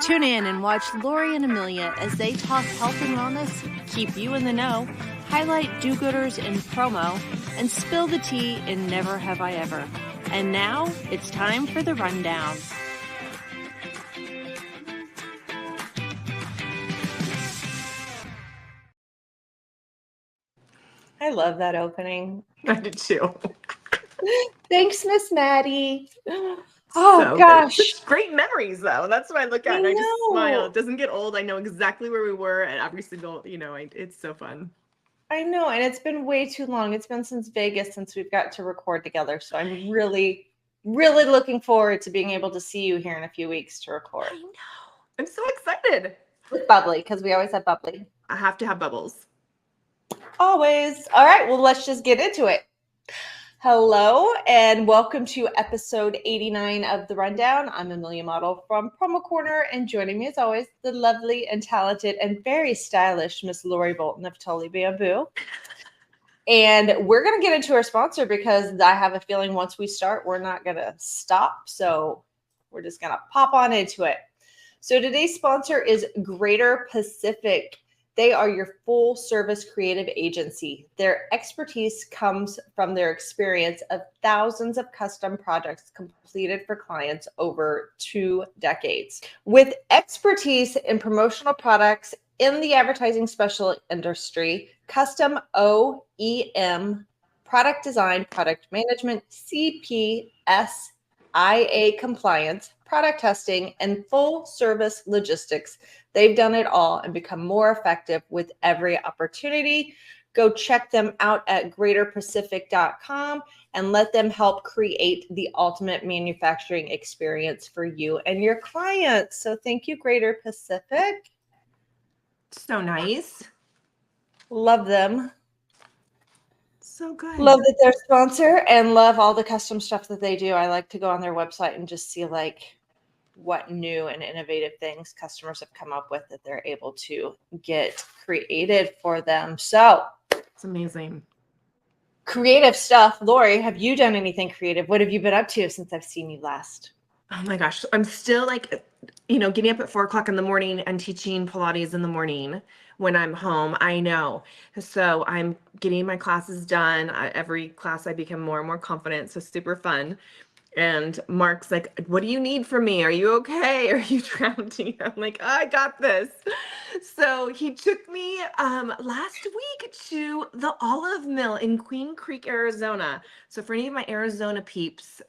Tune in and watch Lori and Amelia as they talk health and wellness, keep you in the know, highlight do-gooders in promo, and spill the tea in Never Have I Ever. And now, it's time for the rundown. I love that opening. I did too. Thanks, Miss Maddie. Oh, so gosh. Such great memories, though. That's what I look at. I and I just smile. know. It doesn't get old. I know exactly where we were at every single, it's so fun. I know. And it's been way too long. It's been since Vegas since we've got to record together. So I'm really, really looking forward to being able to see you here in a few weeks to record. I know. I'm so excited. With bubbly, because we always have bubbly. I have to have bubbles. Always. All right. Well, let's just get into it. Hello and welcome to episode 89 of The Rundown. I'm Amelia Madl from PROMOCORNER, and joining me as always, the lovely and talented and very stylish Miss Lori Bolton of Tully Bamboo. And we're going to get into our sponsor because I have a feeling once we start, we're not going to stop. So we're just going to pop on into it. So today's sponsor is Greater Pacific. They are your full service creative agency. Their expertise comes from their experience of thousands of custom projects completed for clients over 2 decades. With expertise in promotional products in the advertising special industry, custom OEM, product design, product management, CPS, IA compliance, product testing, and full service logistics. They've done it all and become more effective with every opportunity. Go check them out at greaterpacific.com and let them help create the ultimate manufacturing experience for you and your clients. So thank you, Greater Pacific. So nice. Love them. So good. Love that they're a sponsor and love all the custom stuff that they do. I like to go on their website and just see what new and innovative things customers have come up with that they're able to get created for them. So it's amazing. Creative stuff. Lori, have you done anything creative? What have you been up to since I've seen you last? Oh my gosh. I'm still getting up at 4:00 in the morning and teaching Pilates in the morning when I'm home. I know. So I'm getting my classes done. Every class I become more and more confident. So super fun. And Mark's like, what do you need from me? Are you okay? Are you drowning? I'm like, I got this. So he took me last week to the Olive Mill in Queen Creek, Arizona. So for any of my Arizona peeps,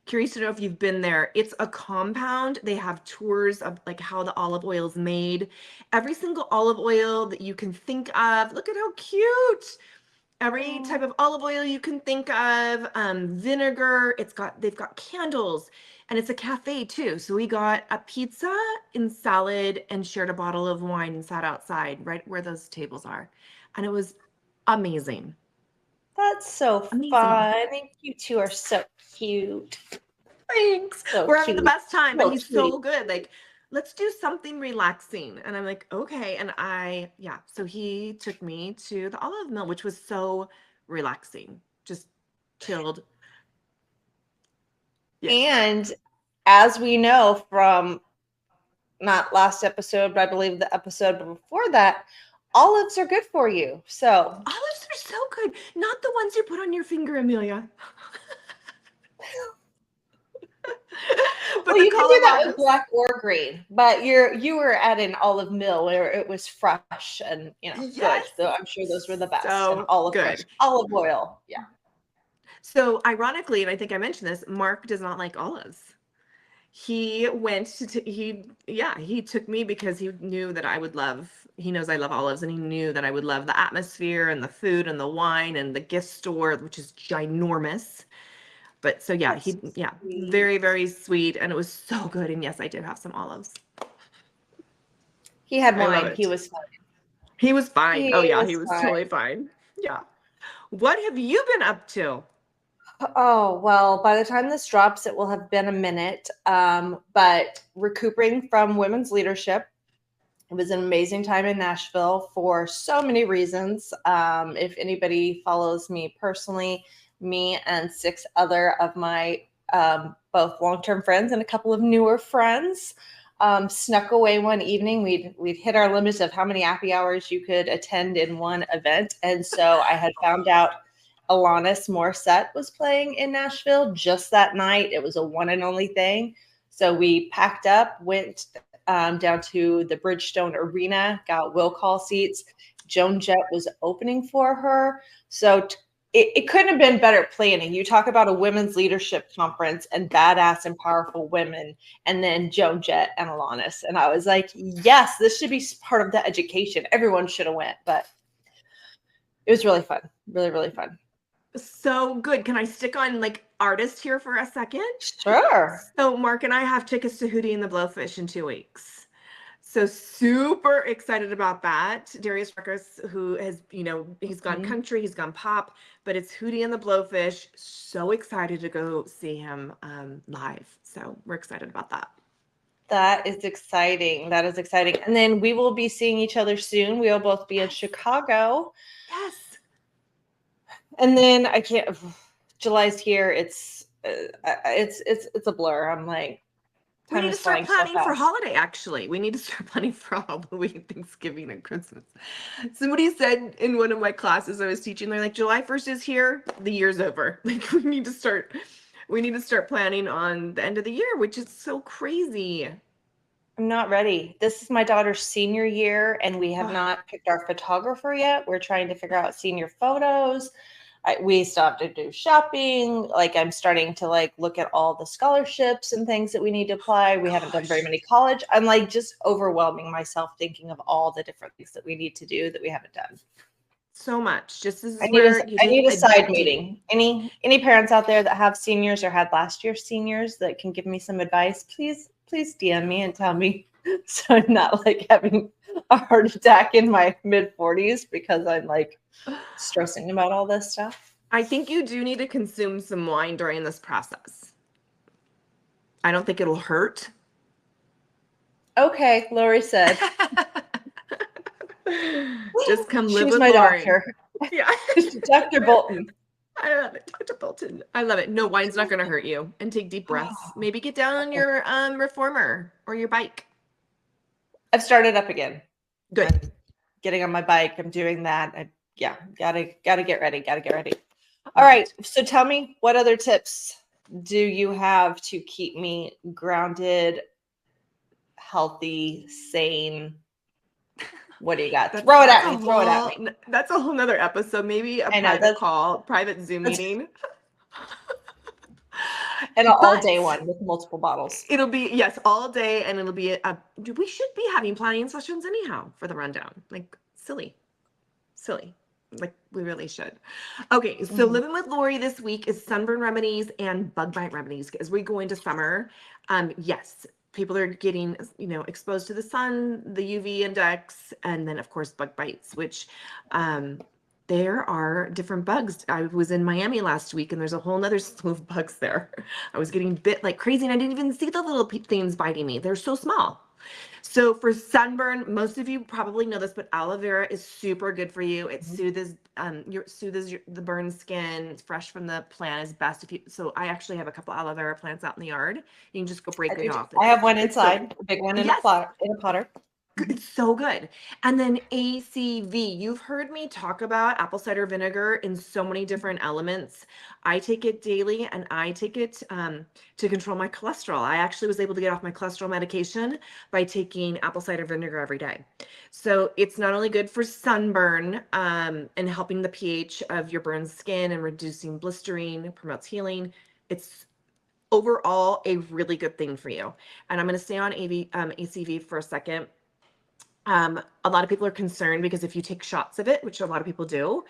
curious to know if you've been there. It's a compound. They have tours of how the olive oil is made. Every single olive oil that you can think of. Look at how cute. Every type of olive oil you can think of, vinegar. They've got candles, and it's a cafe too. So we got a pizza and salad and shared a bottle of wine and sat outside right where those tables are, and it was amazing. That's so fun. You two are so cute. Thanks. We're having the best time, and he's so good. Let's do something relaxing. And I'm like, okay. And so he took me to the Olive Mill, which was so relaxing, just chilled. Yeah. And as we know from not last episode, but I believe the episode before that, olives are good for you. So olives are so good. Not the ones you put on your finger, Amelia. Well, you can do that with black or green, but you were at an Olive Mill where it was fresh and yes. good. So I'm sure those were the best. So and olive oil. Yeah. So ironically, and I think I mentioned this, Mark does not like olives. He went to he took me because he knew that I would love. He knows I love olives, and he knew that I would love the atmosphere and the food and the wine and the gift store, which is ginormous. But so very, very sweet. And it was so good. And yes, I did have some olives. He had wine. He was fine. He was fine. He was totally fine. Yeah. What have you been up to? Oh, well, by the time this drops, it will have been a minute. But recuperating from women's leadership. It was an amazing time in Nashville for so many reasons. If anybody follows me personally, me and 6 other of my both long-term friends and a couple of newer friends snuck away one evening. We'd hit our limits of how many happy hours you could attend in one event. And so I had found out Alanis Morissette was playing in Nashville just that night. It was a one and only thing. So we packed up, went down to the Bridgestone Arena, got will call seats. Joan Jett was opening for her. So it couldn't have been better planning. You talk about a women's leadership conference and badass and powerful women, and then Joan Jett and Alanis. And I was like, yes, this should be part of the education. Everyone should have went, but it was really fun. Really, really fun. So good. Can I stick on like artist here for a second? Sure. So Mark and I have tickets to Hootie and the Blowfish in 2 weeks. So super excited about that. Darius Ruckus, who has, he's gone country, he's gone pop, but it's Hootie and the Blowfish. So excited to go see him live. So we're excited about that. That is exciting. That is exciting. And then we will be seeing each other soon. We will both be in Chicago. Yes. And then July's here. It's a blur. I'm like, we need to start planning for holiday. Actually, we need to start planning for Halloween, Thanksgiving, and Christmas. Somebody said in one of my classes I was teaching, they're like, July 1st is here, the year's over. Like we need to start planning on the end of the year, which is so crazy. I'm not ready. This is my daughter's senior year, and we have not picked our photographer yet. We're trying to figure out senior photos. We still have to do shopping. Like I'm starting to look at all the scholarships and things that we need to apply. We haven't done very many college. I'm like just overwhelming myself thinking of all the different things that we need to do that we haven't done. So much. Just as I need a side meeting. Any parents out there that have seniors or had last year's seniors that can give me some advice, please DM me and tell me so I'm not having a heart attack in my mid 40s because I'm stressing about all this stuff. I think you do need to consume some wine during this process. I don't think it'll hurt. Okay, Lori said. Just come live She's with my Lori. doctor. Yeah. Dr. Bolton. I love it. Dr. Bolton. I love it. No, wine's not going to hurt you. And take deep breaths. Maybe get down on your reformer or your bike. I've started up again. Good. I'm getting on my bike. I'm doing that. Gotta get ready. All right. So tell me, what other tips do you have to keep me grounded, healthy, sane? What do you got? Throw it at me. That's a whole nother episode. Maybe a private Zoom meeting. And an all-day one with multiple bottles. It'll be, yes, all day. And it'll be, we should be having planning sessions anyhow for the rundown. Like, silly. Like, we really should. Okay, so Living with Lori this week is sunburn remedies and bug bite remedies. As we go into summer, yes, people are getting, exposed to the sun, the UV index, and then, of course, bug bites, which there are different bugs. I was in Miami last week, and there's a whole nother slew of bugs there. I was getting bit like crazy, and I didn't even see the little things biting me. They're so small. So for sunburn, most of you probably know this, but aloe vera is super good for you. It soothes the burned skin. It's fresh from the plant is best so I actually have a couple aloe vera plants out in the yard. You can just go break it off. I have one inside, a big one in a potter. It's so good. And then ACV, you've heard me talk about apple cider vinegar in so many different elements. I take it daily, and I take it to control my cholesterol. I actually was able to get off my cholesterol medication by taking apple cider vinegar every day. So it's not only good for sunburn and helping the pH of your burned skin and reducing blistering, promotes healing. It's overall a really good thing for you. And I'm going to stay on ACV for a second. A lot of people are concerned because if you take shots of it, which a lot of people do,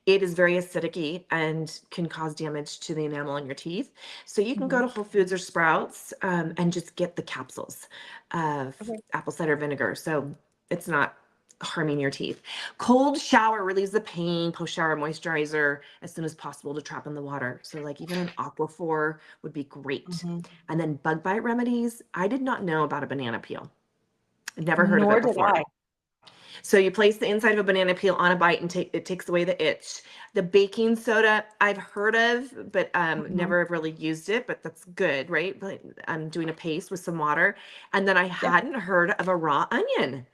it is very acidic and can cause damage to the enamel in your teeth. So you can go to Whole Foods or Sprouts and just get the capsules of apple cider vinegar. So it's not harming your teeth. Cold shower relieves the pain, post-shower moisturizer as soon as possible to trap in the water. So even an Aquaphor would be great. And then bug bite remedies. I did not know about a banana peel. I'd never heard of it before. So you place the inside of a banana peel on a bite and it takes away the itch. The baking soda I've heard of, but never really used it, but that's good, right? But I'm doing a paste with some water. And then I hadn't heard of a raw onion.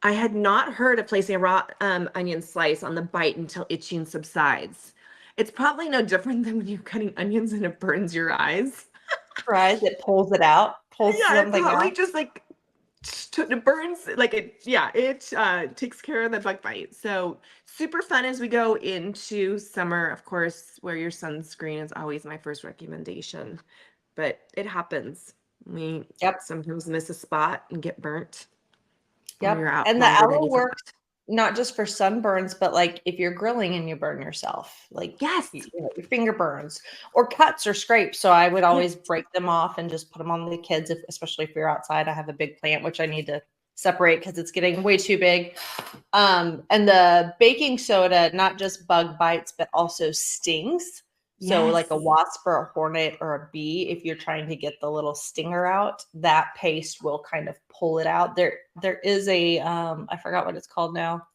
I had not heard of placing a raw onion slice on the bite until itching subsides. It's probably no different than when you're cutting onions and it burns your eyes. Fries, it pulls it out, pulls Yeah, it something probably out. just like it burns like it. Yeah, it takes care of the bug bite. So super fun as we go into summer. Of course, wear your sunscreen is always my first recommendation, but it happens. We sometimes miss a spot and get burnt. Or you're out And the longer than aloe you works thought. not just for sunburns, but like if you're grilling and you burn yourself, like Yes. your finger burns or cuts or scrapes. So I would always break them off and just put them on the kids, especially if you're outside. I have a big plant, which I need to separate because it's getting way too big. And the baking soda, not just bug bites, but also stings. So like a wasp or a hornet or a bee, if you're trying to get the little stinger out, that paste will kind of pull it out. There is a I forgot what it's called now.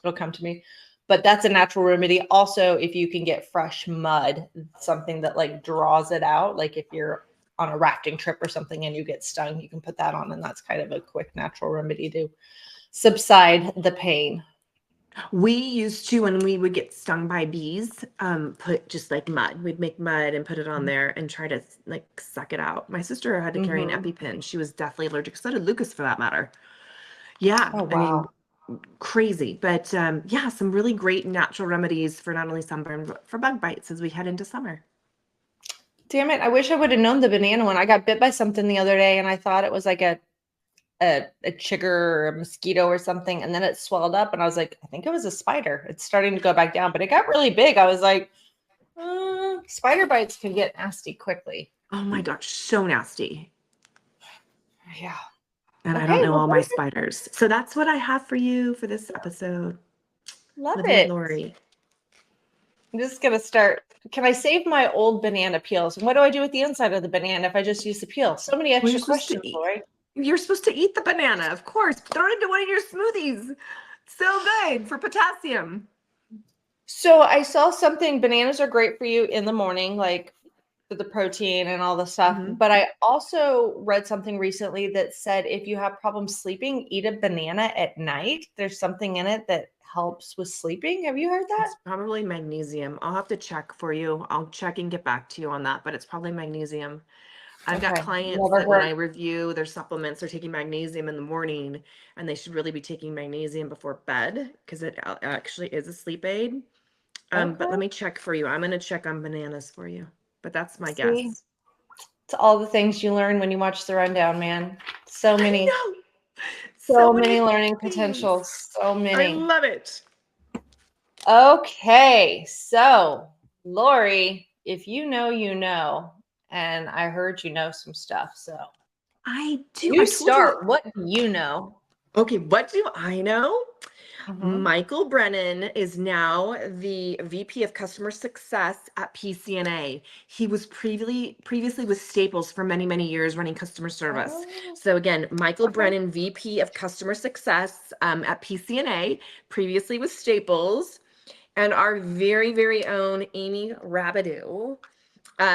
It'll come to me. But that's a natural remedy. Also, if you can get fresh mud, something that like draws it out, like if you're on a rafting trip or something and you get stung, you can put that on, and that's kind of a quick natural remedy to subside the pain. We used to, when we would get stung by bees, put just like mud. We'd make mud and put it on there and try to like suck it out. My sister had to carry an EpiPen. She was deathly allergic. So did Lucas, for that matter. Yeah, Oh, wow. I mean, crazy. But yeah, some really great natural remedies for not only sunburn, but for bug bites as we head into summer. Damn it. I wish I would have known the banana one. I got bit by something the other day and I thought it was like a chigger or a mosquito or something. And then it swelled up and I was like, I think it was a spider. It's starting to go back down, but it got really big. I was like, spider bites can get nasty quickly. Oh my gosh, so nasty. Yeah. And I don't know all my spiders. So that's what I have for you for this episode. Love with it. Lori. I'm just going to start. Can I save my old banana peels? And what do I do with the inside of the banana if I just use the peel? So many extra questions, Lori. You're supposed to eat the banana, of course. Throw it into one of your smoothies. So good for potassium. So I saw something, bananas are great for you in the morning, like for the protein and all the stuff. But I also read something recently that said if you have problems sleeping, eat a banana at night. There's something in it that helps with sleeping. Have you heard that? It's probably magnesium. I'll have to check for you. I'll check and get back to you on that, but it's probably magnesium. I've got clients that when I review their supplements, they're taking magnesium in the morning, and they should really be taking magnesium before bed because it actually is a sleep aid. But let me check for you. I'm going to check on bananas for you, but that's my guess. It's all the things you learn when you watch the rundown, man. So many, so many learning potentials. So many. I love it. Okay. So Lori, if you know, you know. And I heard you know some stuff. So I do. You start. What do you know? Okay, what do I know? Michael Brennan is now the VP of Customer Success at PCNA. He was previously with Staples for many, many years running customer service. So again, Michael Brennan, VP of Customer Success at PCNA, previously with Staples, and our very, very own Amy Rabideau,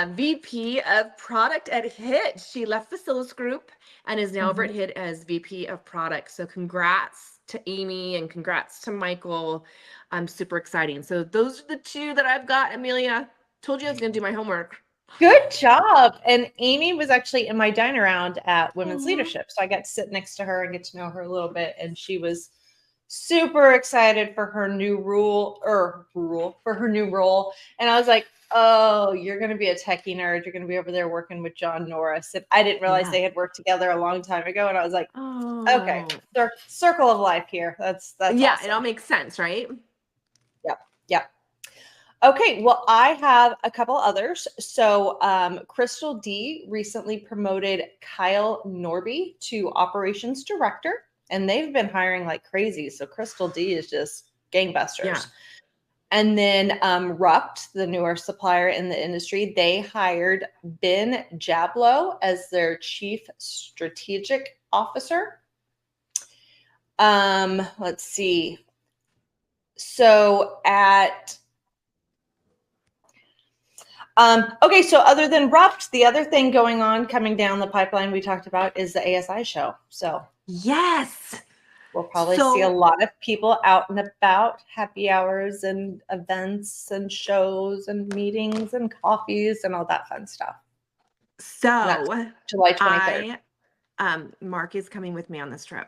VP of Product at HIT. She left Facilis Group and is now over at HIT as VP of Product. So congrats to Amy and congrats to Michael. I'm super exciting. So those are the two that I've got. Amelia, told you I was going to do my homework. Good job. And Amy was actually in my dine around at Women's Leadership. So I got to sit next to her and get to know her a little bit. And she was super excited for her new for her new role. And I was like, oh, you're going to be a techie nerd. You're going to be over there working with John Norris. And I didn't realize they had worked together a long time ago. And I was like, okay, circle of life here. That's yeah, awesome. It all makes sense, right? Yep. Okay, well, I have a couple others. So Crystal D recently promoted Kyle Norby to Operations Director, and they've been hiring like crazy. So Crystal D is just gangbusters. Yeah. And then Rupt, the newer supplier in the industry, they hired Ben Jablow as their Chief Strategic Officer. Let's see. So okay, so other than Rupt, the other thing going on coming down the pipeline we talked about is the ASI show. So yes, we'll probably see a lot of people out and about, happy hours and events and shows and meetings and coffees and all that fun stuff. So July 23rd. Mark is coming with me on this trip.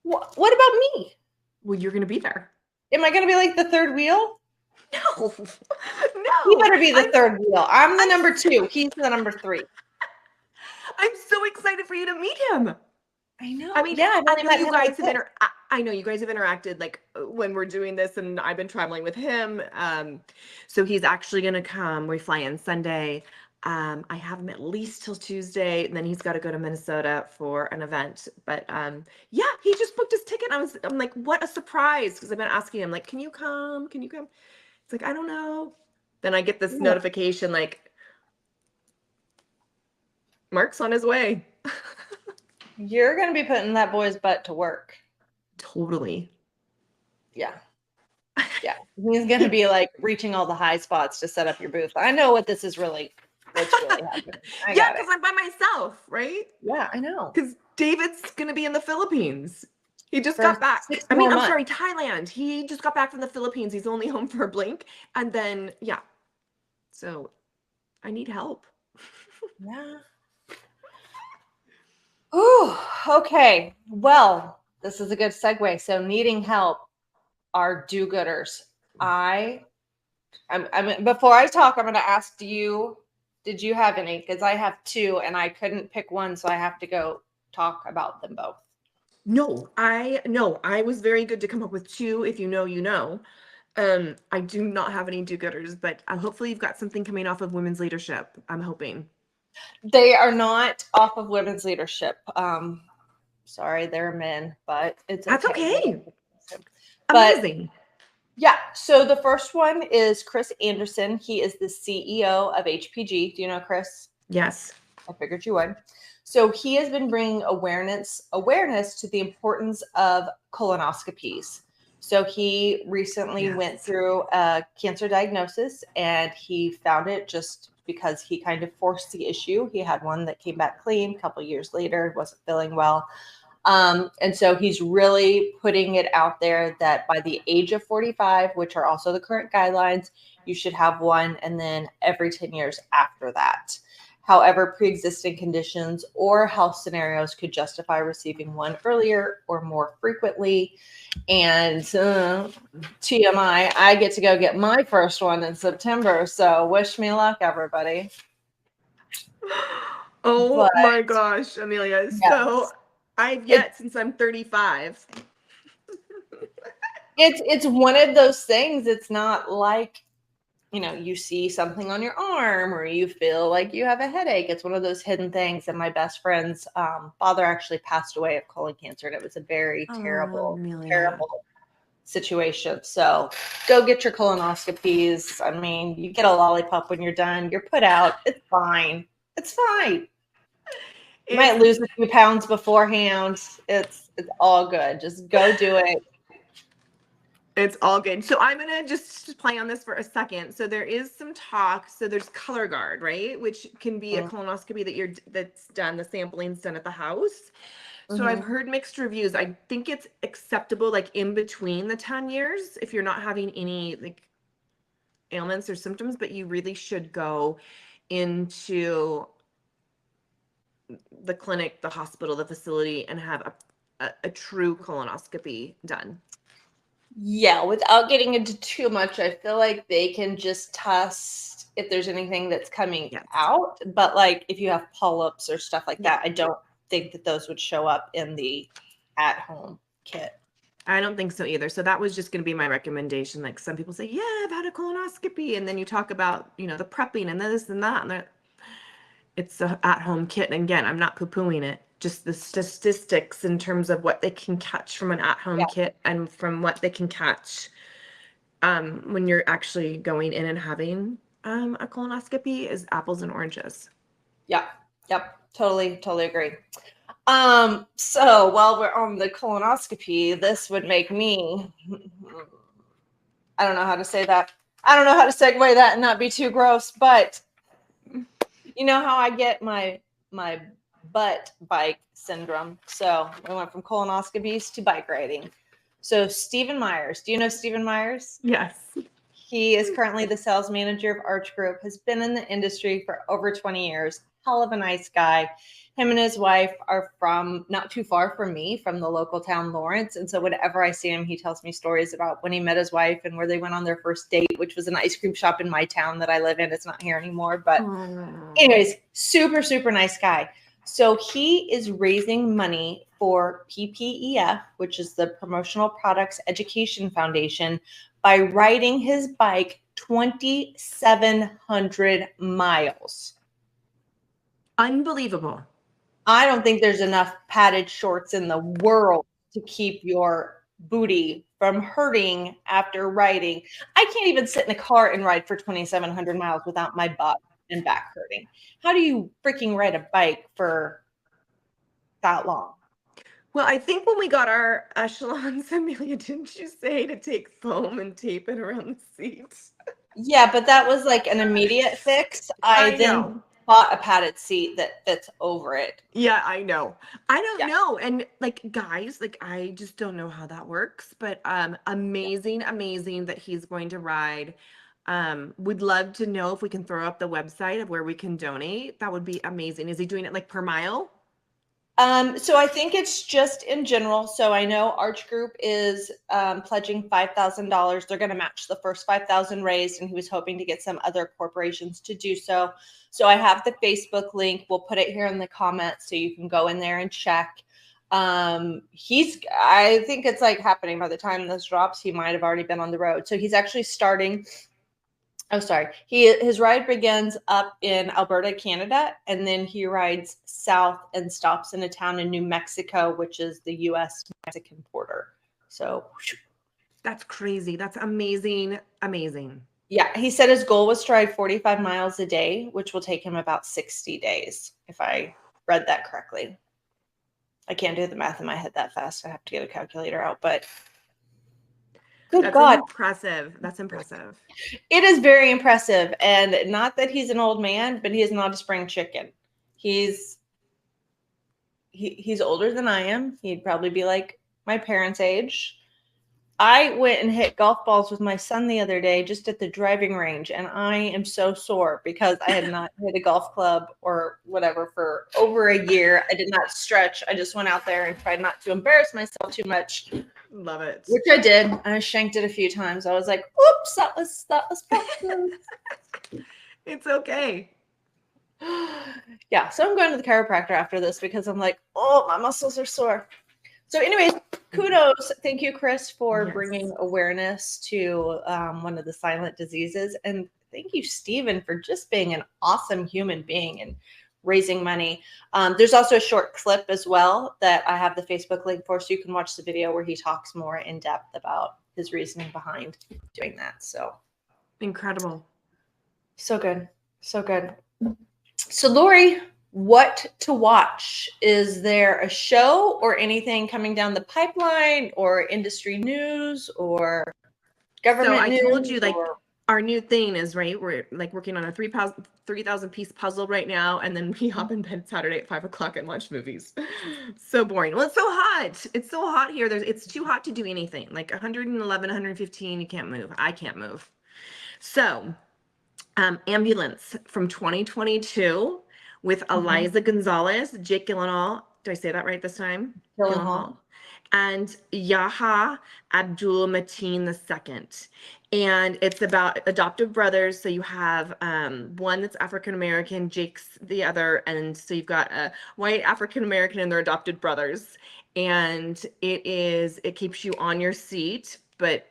What about me? Well, you're going to be there. Am I going to be like the third wheel? No. He better be the third wheel. I'm the number 2. He's the number 3. I'm so excited for you to meet him. I know. I mean, yeah, I know you guys have I know you guys have interacted like when we're doing this, and I've been traveling with him. So he's actually going to come. We fly in Sunday. I have him at least till Tuesday, and then he's got to go to Minnesota for an event. But yeah, he just booked his ticket. I'm like, what a surprise, because I've been asking him like, can you come? Can you come? It's like, I don't know. Then I get this notification like, Mark's on his way. You're going to be putting that boy's butt to work. Totally. Yeah. Yeah. He's going to be like reaching all the high spots to set up your booth. I know what's really happening. Yeah, because I'm by myself, right? Yeah, I know. Because David's going to be in the Philippines. He just got back. I'm sorry, Thailand. He just got back from the Philippines. He's only home for a blink. And then, yeah. So I need help. Yeah. Ooh, okay. Well, this is a good segue. So needing help are do-gooders. I'm before I talk, I'm going to ask, did you have any? Because I have 2 and I couldn't pick one, so I have to go talk about them both. No, I was very good to come up with 2. If you know, you know. I do not have any do-gooders, but hopefully you've got something coming off of women's leadership. I'm hoping. They are not off of women's leadership. Sorry, they're men, but that's okay. But, amazing. Yeah. So the first one is Chris Anderson. He is the CEO of HPG. Do you know Chris? Yes. I figured you would. So he has been bringing awareness to the importance of colonoscopies. So he recently went through a cancer diagnosis, and he found it just because he kind of forced the issue. He had one that came back clean a couple years later, wasn't feeling well. And so he's really putting it out there that by the age of 45, which are also the current guidelines, you should have one, and then every 10 years after that. However, pre-existing conditions or health scenarios could justify receiving one earlier or more frequently. And TMI, I get to go get my first one in September. So wish me luck, everybody. Oh my gosh, Amelia. Yes. So I've yet since I'm 35. It's one of those things. It's not like, you see something on your arm or you feel like you have a headache. It's one of those hidden things. And my best friend's father actually passed away of colon cancer. And it was a very terrible situation. So go get your colonoscopies. I mean, you get a lollipop when you're done. You're put out. It's fine. It's fine. You might lose a few pounds beforehand. It's all good. Just go do it. It's all good. So I'm going to just play on this for a second. So there is some talk. So there's Color Guard, right? Which can be a colonoscopy that's done. The sampling's done at the house. So I've heard mixed reviews. I think it's acceptable, like in between the 10 years, if you're not having any like ailments or symptoms, but you really should go into the clinic, the hospital, the facility, and have a true colonoscopy done. Yeah, without getting into too much, I feel like they can just test if there's anything that's coming out. But like if you have polyps or stuff like that, I don't think that those would show up in the at-home kit. I don't think so either. So that was just going to be my recommendation. Like some people say, yeah, I've had a colonoscopy. And then you talk about, the prepping and this and that. And it's an at-home kit. And again, I'm not poo-pooing it. Just the statistics in terms of what they can catch from an at-home kit and from what they can catch when you're actually going in and having a colonoscopy is apples and oranges. Yeah. Yep. Totally agree. So while we're on the colonoscopy, this would make me, I don't know how to say that. I don't know how to segue that and not be too gross, but you know how I get my butt bike syndrome. So we went from colonoscopies to bike riding. So Stephen Myers, do you know Stephen Myers? Yes. He is currently the sales manager of Arch Group, has been in the industry for over 20 years. Hell of a nice guy. Him and his wife are from not too far from me, from the local town Lawrence. And so whenever I see him, he tells me stories about when he met his wife and where they went on their first date, which was an ice cream shop in my town that I live in. It's not here anymore. But anyways, super, super nice guy. So he is raising money for PPEF, which is the Promotional Products Education Foundation, by riding his bike 2,700 miles. Unbelievable. I don't think there's enough padded shorts in the world to keep your booty from hurting after riding. I can't even sit in a car and ride for 2,700 miles without my butt and back hurting. How do you freaking ride a bike for that long? Well, I think when we got our echelons, Amelia, didn't you say to take foam and tape it around the seat? Yeah, but that was like an immediate fix. I then bought a padded seat that fits over it. Yeah, I know. I don't know. And like, guys, like, I just don't know how that works, but amazing that he's going to ride. Would love to know if we can throw up the website of where we can donate. That would be amazing. Is he doing it like per mile? So I think it's just in general. So I know Arch Group is pledging $5,000. They're going to match the first 5,000 raised, and he was hoping to get some other corporations to do so. So I have the Facebook link. We'll put it here in the comments so you can go in there and check. I think it's like happening by the time this drops. He might have already been on the road. So he's actually starting. Oh, sorry. His ride begins up in Alberta, Canada, and then he rides south and stops in a town in New Mexico, which is the U.S.-Mexican border. So that's crazy. That's amazing. Yeah, he said his goal was to ride 45 miles a day, which will take him about 60 days, if I read that correctly. I can't do the math in my head that fast. I have to get a calculator out, but That's God. That's impressive. It is very impressive. And not that he's an old man, but he is not a spring chicken. He's older than I am. He'd probably be like my parents' age. I went and hit golf balls with my son the other day just at the driving range, and I am so sore because I had not hit a golf club or whatever for over a year. I did not stretch. I just went out there and tried not to embarrass myself too much. Love it. Which I did. I shanked it a few times. I was like, "Oops, that was It's okay." Yeah, so I'm going to the chiropractor after this because I'm like, oh, my muscles are sore. So anyways, kudos. Thank you, Chris, for bringing awareness to one of the silent diseases. And thank you, Stephen, for just being an awesome human being and raising money. There's also a short clip as well that I have the Facebook link for, so you can watch the video where he talks more in depth about his reasoning behind doing that. So incredible. So good. So good. So Lori, what to watch? Is there a show or anything coming down the pipeline or industry news or government news? So I told you, like, our new thing is, right, we're like working on a 3,000 piece puzzle right now, and then we hop in bed Saturday at 5 o'clock and watch movies. So boring. Well, it's so hot. It's so hot here. It's too hot to do anything. Like 111, 115, you can't move. I can't move. So Ambulance from 2022 with Eliza Gonzalez, Jake Gyllenhaal. Did I say that right this time? Gyllenhaal. And Yaha Abdul Mateen II. And it's about adoptive brothers. So you have one that's African-American, Jake's the other. And so you've got a white African-American and their adopted brothers. And it keeps you on your seat, but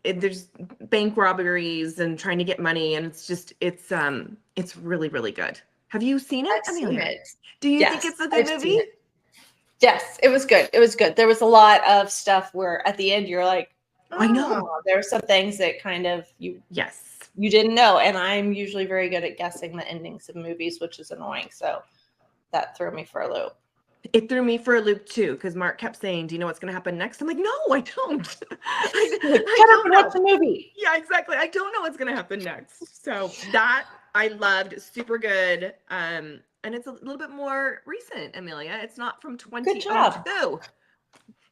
there's bank robberies and trying to get money. And it's really, really good. Have you seen it? I've seen it. Do you think it's a good movie? Yes, it was good. It was good. There was a lot of stuff where at the end you're like, oh, I know. There were some things that kind of you didn't know. And I'm usually very good at guessing the endings of movies, which is annoying. So that threw me for a loop. It threw me for a loop too, because Mark kept saying, "Do you know what's going to happen next?" I'm like, "No, I don't. I Shut up and watch the movie." Yeah, exactly. I don't know what's going to happen next. So that I loved, super good. And it's a little bit more recent, Amelia. It's not from 2002.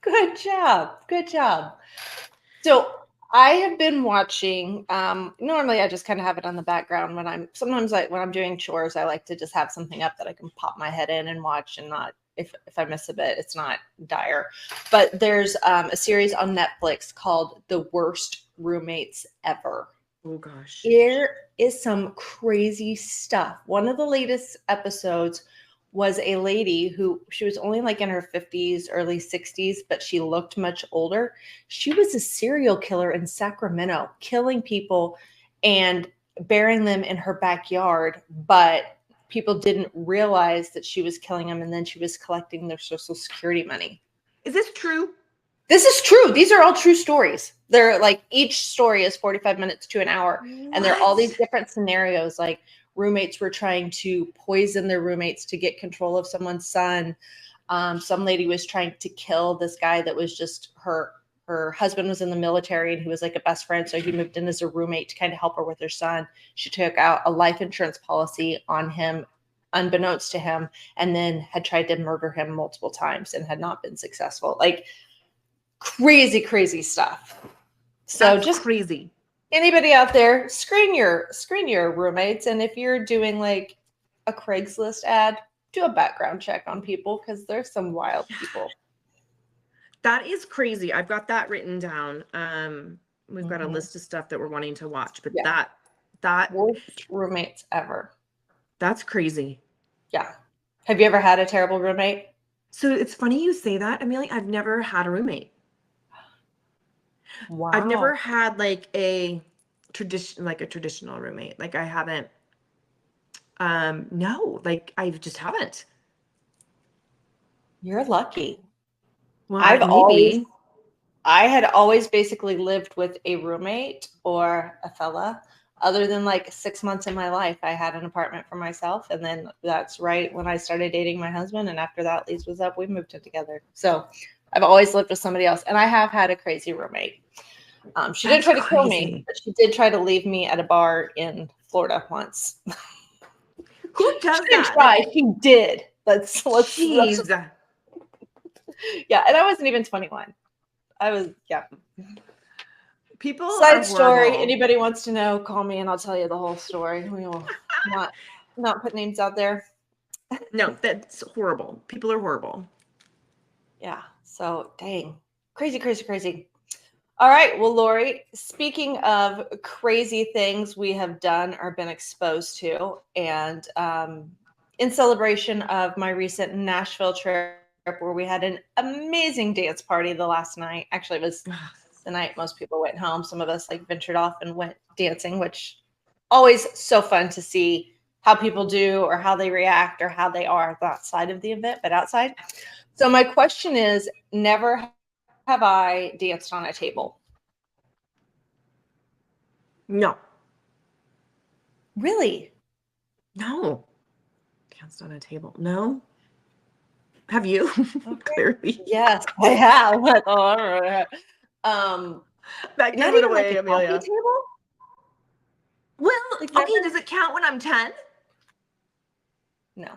Good job. Good job. So I have been watching, normally I just kind of have it on the background when I'm doing chores, I like to just have something up that I can pop my head in and watch, and not, if I miss a bit, it's not dire. But there's a series on Netflix called The Worst Roommates Ever. Oh gosh. There is some crazy stuff. One of the latest episodes was a lady who, she was only like in her 50s, early 60s, but she looked much older. She was a serial killer in Sacramento, killing people and burying them in her backyard, but people didn't realize that she was killing them, and then she was collecting their Social Security money. Is this true? This is true. These are all true stories. They're like, each story is 45 minutes to an hour. What? And there are all these different scenarios, like roommates were trying to poison their roommates to get control of someone's son. Some lady was trying to kill this guy that was just her husband was in the military, and he was like a best friend. So he moved in as a roommate to kind of help her with her son. She took out a life insurance policy on him, unbeknownst to him, and then had tried to murder him multiple times and had not been successful. Like, crazy, crazy stuff. So That's just crazy. Anybody out there, screen your roommates, and if you're doing like a Craigslist ad, do a background check on people, because there's some wild people. That is crazy. I've got that written down. We've got a list of stuff that we're wanting to watch, but that Worst roommates ever. That's crazy. Yeah. Have you ever had a terrible roommate? So it's funny you say that, Amelia. I've never had a roommate. Wow. I've never had like a traditional roommate. Like I haven't. No, like I just haven't. You're lucky. Well, I had always basically lived with a roommate or a fella. Other than like 6 months in my life, I had an apartment for myself. And then that's right when I started dating my husband. And after that lease was up, we moved in together. So I've always lived with somebody else. And I have had a crazy roommate. She didn't try to kill me, but she did try to leave me at a bar in Florida once. Who does She didn't that? try. She did. Let's yeah, and I wasn't even 21. I was, yeah. People Side story. Anybody wants to know, call me and I'll tell you the whole story. We will not put names out there. No, that's horrible. People are horrible. Yeah. So dang. Crazy, crazy, crazy. All right. Well, Lori, speaking of crazy things we have done or been exposed to, and in celebration of my recent Nashville trip, where we had an amazing dance party the last night. Actually, it was the night most people went home. Some of us like ventured off and went dancing, which always so fun to see how people do or how they react or how they are outside of the event, but outside. So my question is, never have I danced on a table? No. Really? No. Danced on a table. No. Have you? Okay. Clearly. Yes, I have. That Not gave it even away, like a Amelia. coffee table? Well, Like okay, never? does it count when I'm 10? No.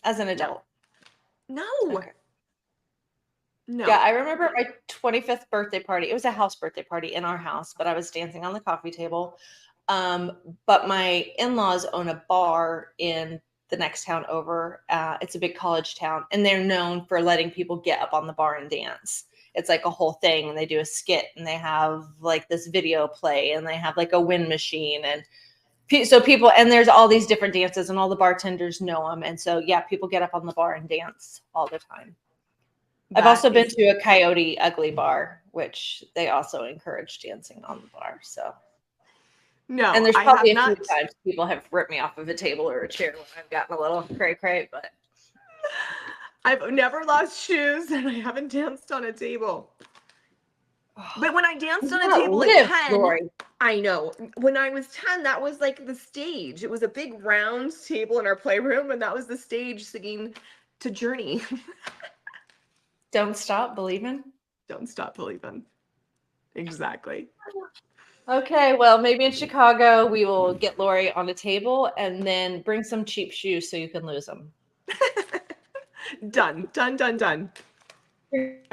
As an adult. No. Okay. No. Yeah, I remember my 25th birthday party. It was a house birthday party in our house, but I was dancing on the coffee table. But my in-laws own a bar in the next town over. It's a big college town, and they're known for letting people get up on the bar and dance. It's like a whole thing, and they do a skit, and they have like this video play, and they have like a wind machine, and so people, and there's all these different dances, and all the bartenders know them, and so yeah, people get up on the bar and dance all the time. I've also been to a Coyote Ugly bar, which they also encourage dancing on the bar. So. No, and there's probably a few times people have ripped me off of a table or a chair when I've gotten a little cray, but I've never lost shoes and I haven't danced on a table. But when I danced on a table at 10, Lori. I know. When I was 10, that was like the stage. It was a big round table in our playroom, and that was the stage singing to Journey. Don't stop believing. Don't stop believing. Exactly. Okay, well, maybe in Chicago we will get Lori on a table and then bring some cheap shoes so you can lose them. Done. I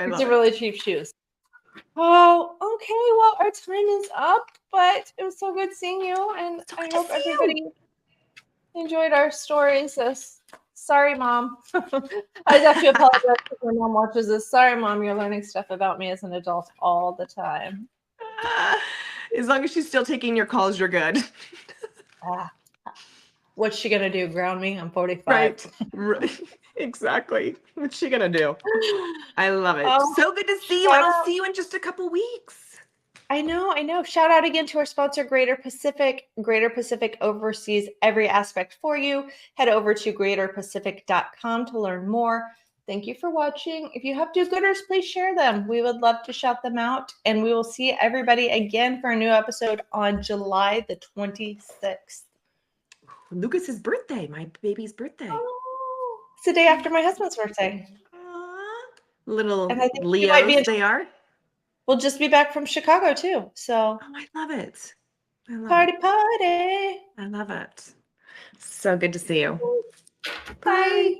love Some it. really cheap shoes. Oh, okay. Well, our time is up, but it was so good seeing you, and So I good to hope see you. everybody enjoyed our stories. So, sorry, Mom. I have to apologize if my mom watches this. Sorry, Mom, you're learning stuff about me as an adult all the time. As long as she's still taking your calls, you're good. What's she gonna do? Ground me? I'm 45. Right. Exactly. What's she gonna do? I love it. Oh, So good to see you, and I'll see you in just a couple weeks. I know. Shout out again to our sponsor, Greater Pacific. Greater Pacific oversees every aspect for you. Head over to greaterpacific.com to learn more. Thank you for watching. If you have do-gooders, please share them. We would love to shout them out. And we will see everybody again for a new episode on July the 26th. Lucas's birthday, my baby's birthday. Oh, it's the day after my husband's birthday. Little And I think we Leos, might be they are. We'll just be back from Chicago too. So Oh, I love it. party. I love it. So good to see you. Bye.